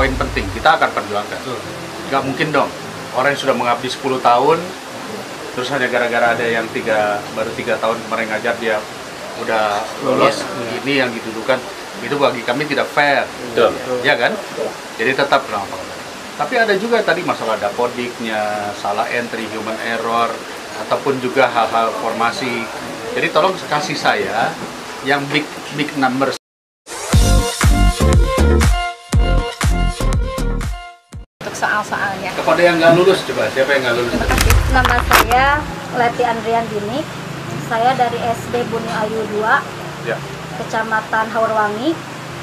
poin penting kita akan perjuangkan. Nggak mungkin dong orang yang sudah mengabdi 10 tahun terus hanya gara-gara ada yang baru 3 tahun kemarin ngajar dia udah lolos, ini yang dituduhkan, itu bagi kami tidak fair. Betul. Ya kan? Jadi tetap kenapa? Tapi ada juga tadi masalah dapodiknya, salah entry, human error, ataupun juga hal-hal formasi. Jadi tolong kasih saya yang big numbers. Untuk soal-soalnya. Kepada yang nggak lulus, coba siapa yang nggak lulus? Terima kasih. Nama saya Leti Andrian Dini. Saya dari SD Buni Ayu 2, Ya. Kecamatan Haurwangi.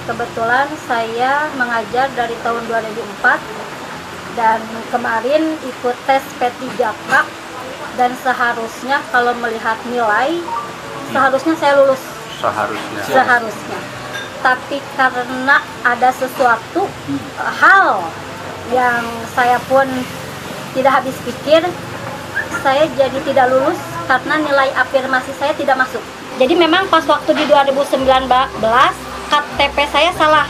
Kebetulan saya mengajar dari tahun 2004 dan kemarin ikut tes P3K dan seharusnya kalau melihat nilai seharusnya saya lulus. Seharusnya. Tapi karena ada sesuatu hal yang saya pun tidak habis pikir, saya jadi tidak lulus karena nilai afirmasi saya tidak masuk. Jadi memang pas waktu di 2019 KTP saya salah.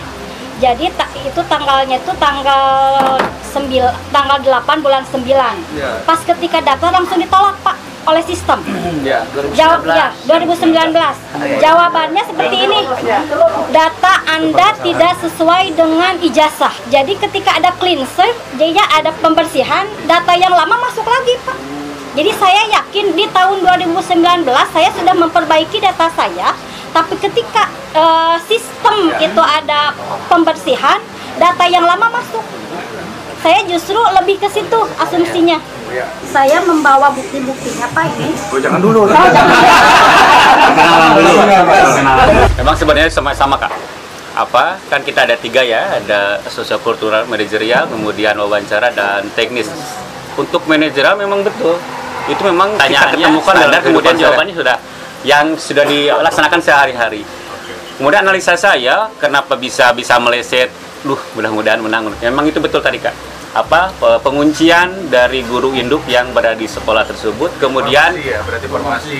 Jadi itu tanggalnya itu tanggal 8 bulan 9. Ya. Pas ketika daftar langsung ditolak, Pak, oleh sistem. Ya, 2019. Jawabannya seperti ini. Data Anda tidak sesuai dengan ijazah. Jadi ketika ada cleanser, dia ada pembersihan, data yang lama masuk lagi, Pak. Jadi saya yakin di tahun 2019 saya sudah memperbaiki data saya, tapi ketika sistem itu ada pembersihan, data yang lama masuk. Saya justru lebih ke situ asumsinya. Saya membawa bukti-buktinya, Pak, ini. Oh, jangan dulu. Memang sebenarnya sama-sama, Kak. Kan kita ada 3 ya, ada sosiokultural, manajerial, kemudian wawancara dan teknis. Untuk manajerial memang betul. Itu memang kita ketemukan dan kemudian jawabannya sudah dilaksanakan sehari-hari. Kemudian analisa saya kenapa bisa meleset, mudah-mudahan menang. Memang itu betul tadi, Kak. Penguncian dari guru induk yang berada di sekolah tersebut, kemudian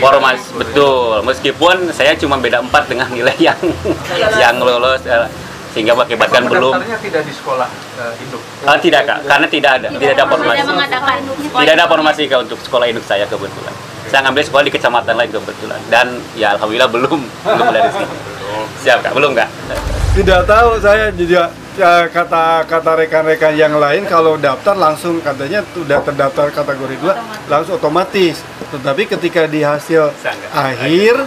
formasi betul. Meskipun saya cuma beda 4 dengan nilai yang lolos, sehingga mengakibatkan belum. Daftarnya tidak di sekolah induk. Tidak, Kak, karena tidak ada formasi. Tidak ada formasi, Kak, untuk sekolah induk saya kebetulan. Saya ngambil sekolah di kecamatan lain kebetulan, dan ya alhamdulillah belum dari sini. Siap, Kak, belum, Kak? Tidak tahu, saya juga kata rekan-rekan yang lain kalau daftar langsung katanya sudah terdaftar kategori 2 langsung otomatis. Tetapi ketika di hasil akhir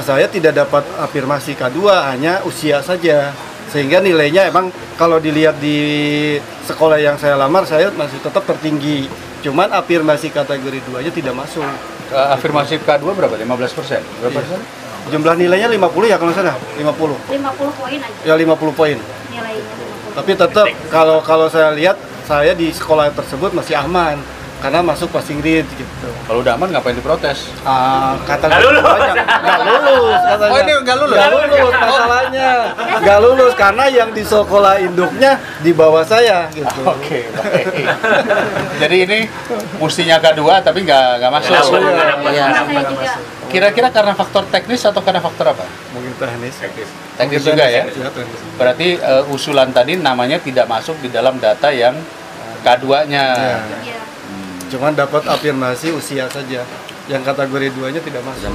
saya tidak dapat afirmasi K2, hanya usia saja. Sehingga nilainya emang kalau dilihat di sekolah yang saya lamar saya masih tetap tertinggi. Cuman afirmasi kategori 2-nya tidak masuk. Afirmasi K2 berapa? 15%? Berapa persen? Jumlah nilainya 50 ya kalau salah, 50. 50 poin aja. Ya 50 poin. Nilainya 50. Tapi tetap kalau saya lihat saya di sekolah tersebut masih aman karena masuk passing grade gitu. Kalau udah aman ngapain diprotes? Kata nggak lulus katanya. Oh, ini nggak lulus? Nggak lulus masalahnya. Nggak lulus karena yang di sekolah induknya di bawah saya gitu. Oke, baik. Jadi ini mestinya K2 tapi nggak masuk. Kira-kira karena faktor teknis atau karena faktor apa? Mungkin teknis. Teknis juga ya? Ya, teknis. Berarti usulan tadi namanya tidak masuk di dalam data yang K2-nya. Ya. Cuman dapat afirmasi usia saja. Yang kategori 2-nya tidak masuk.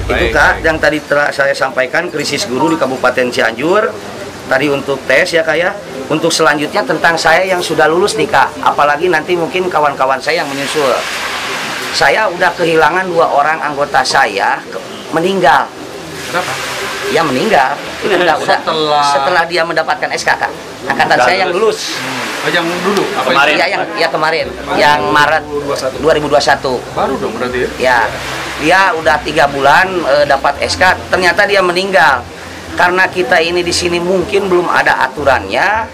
Itu, Kak, yang tadi telah saya sampaikan, krisis guru di Kabupaten Cianjur. Tadi untuk tes ya, Kak, ya. Untuk selanjutnya tentang saya yang sudah lulus nih, Kak. Apalagi nanti mungkin kawan-kawan saya yang menyusul. Saya udah kehilangan 2 orang anggota saya meninggal. Kenapa? Ya meninggal. Itu setelah dia mendapatkan SK, Kak. Angkatan saya yang lulus. Oh, yang dulu? Apa Kemarin. Ya, kemarin. Yang Maret 2021. Baru dong berarti ya? Ya, dia udah 3 bulan dapat SK, ternyata dia meninggal. Karena kita ini di sini mungkin belum ada aturannya,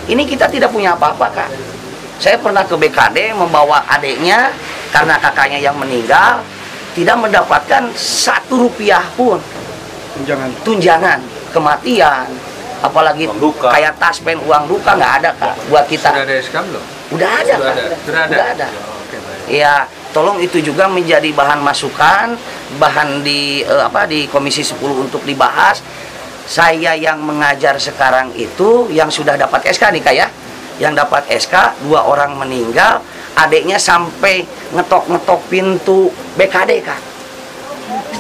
ini kita tidak punya apa-apa, Kak. Saya pernah ke BKD membawa adiknya, karena kakaknya yang meninggal, tidak mendapatkan 1 rupiah pun. Tunjangan kematian. Apalagi kayak taspen, uang duka nggak ada, Kak, buat kita. Sudah ada SK belum? Udah ada, Kak. Sudah ada. Ya, tolong itu juga menjadi bahan masukan, bahan di Komisi 10 untuk dibahas. Saya yang mengajar sekarang itu yang sudah dapat SK nih, Kak, ya. yang dapat SK, 2 orang meninggal, adiknya sampai ngetok-ngetok pintu BKD, Kak.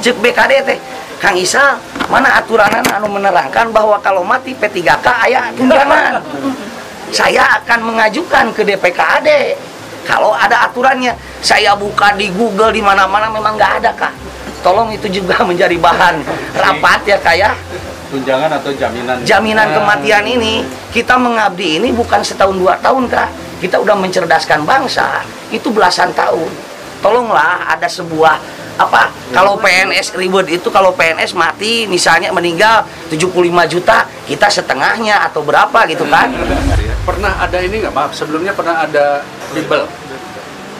Cek BKD teh, Kang Isal, mana aturanan anu menerangkan bahwa kalau mati P3K aya tunjangan. Saya akan mengajukan ke DPKAD. Kalau ada aturannya, saya buka di Google di mana-mana memang nggak ada, Kak. Tolong itu juga menjadi bahan rapat ya, Kak ya. Tunjangan atau jaminan? Jaminan kematian ini, kita mengabdi ini bukan setahun 2 tahun, Kak. Kita udah mencerdaskan bangsa, itu belasan tahun. Tolonglah ada sebuah kalau PNS ribut itu, kalau PNS mati misalnya meninggal 75 juta, kita setengahnya atau berapa gitu kan. Pernah ada ini nggak, maaf, sebelumnya pernah ada bimbel?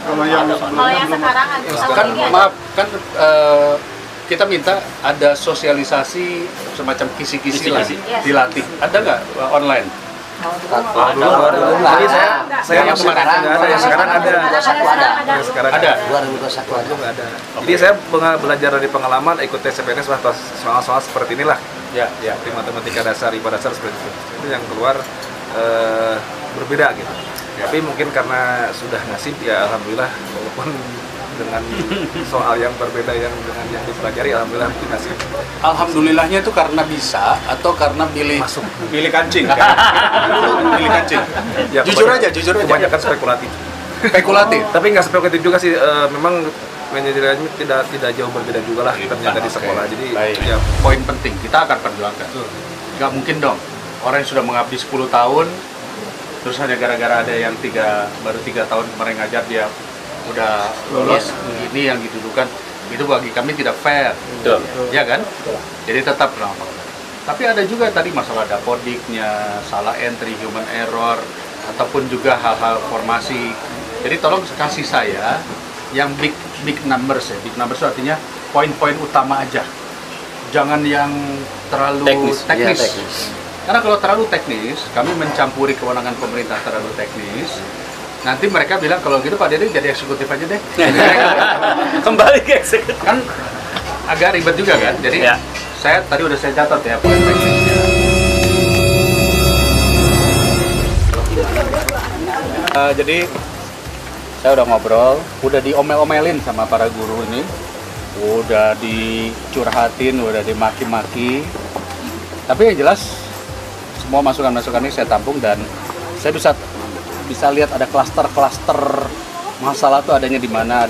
Kalau yang sekarang Kan maaf, kan kita minta ada sosialisasi semacam kisi-kisi lah, dilatih. Ada nggak online? Jadi saya yang sekarang ada. Sekarang ada. 2021 aja nggak ada. Jadi saya belajar dari pengalaman, ikut tes CPNS soal-soal seperti inilah. Ya. Matematika dasar, IPA dasar seperti itu. Itu yang keluar berbeda gitu. Tapi mungkin karena sudah nasib ya, alhamdulillah, walaupun dengan soal yang berbeda yang dengan yang dipelajari, alhamdulillah mungkin nasib. Alhamdulillahnya itu karena bisa atau karena pilih kancing? Pilih kancing. Ya, jujur aja. Kebanyakan spekulatif. Tapi nggak spekulatif juga sih. Memang manajerialnya tidak jauh berbeda juga lah ternyata di sekolah. Jadi ya, poin penting kita akan perjuangkan. Nggak mungkin dong orang yang sudah mengabdi 10 tahun terus hanya gara-gara ada yang baru 3 tahun kemarin ngajar dia udah lolos, ini yang didudukan, itu bagi kami tidak fair. Ya kan? Jadi tetap tapi ada juga tadi masalah dapodiknya, salah entry, human error, ataupun juga hal-hal formasi. Jadi tolong kasih saya yang big numbers ya. Big numbers itu artinya poin-poin utama aja. Jangan yang terlalu teknis. Karena kalau terlalu teknis, kami mencampuri kewenangan pemerintah terlalu teknis. Nanti mereka bilang kalau gitu Pak Dede jadi eksekutif aja deh. Kembali ke eksekutif. Kan agak ribet juga kan. Jadi saya catat ya poin teknisnya. Jadi saya udah ngobrol, udah diomel-omelin sama para guru ini, udah dicurhatin, udah dimaki-maki. Tapi yang jelas semua masukan-masukan ini saya tampung dan saya bisa lihat ada klaster-klaster masalah tuh adanya di mana.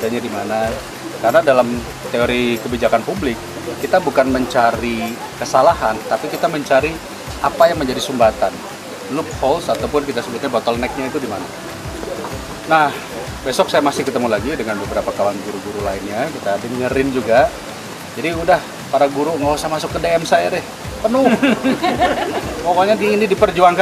Karena dalam teori kebijakan publik kita bukan mencari kesalahan, tapi kita mencari apa yang menjadi sumbatan, loopholes ataupun kita sebutnya bottleneck-nya itu di mana. Nah, besok saya masih ketemu lagi dengan beberapa kawan guru-guru lainnya, kita dengerin juga. Jadi udah para guru nggak usah masuk ke DM saya deh, penuh. Pokoknya ini diperjuangkan.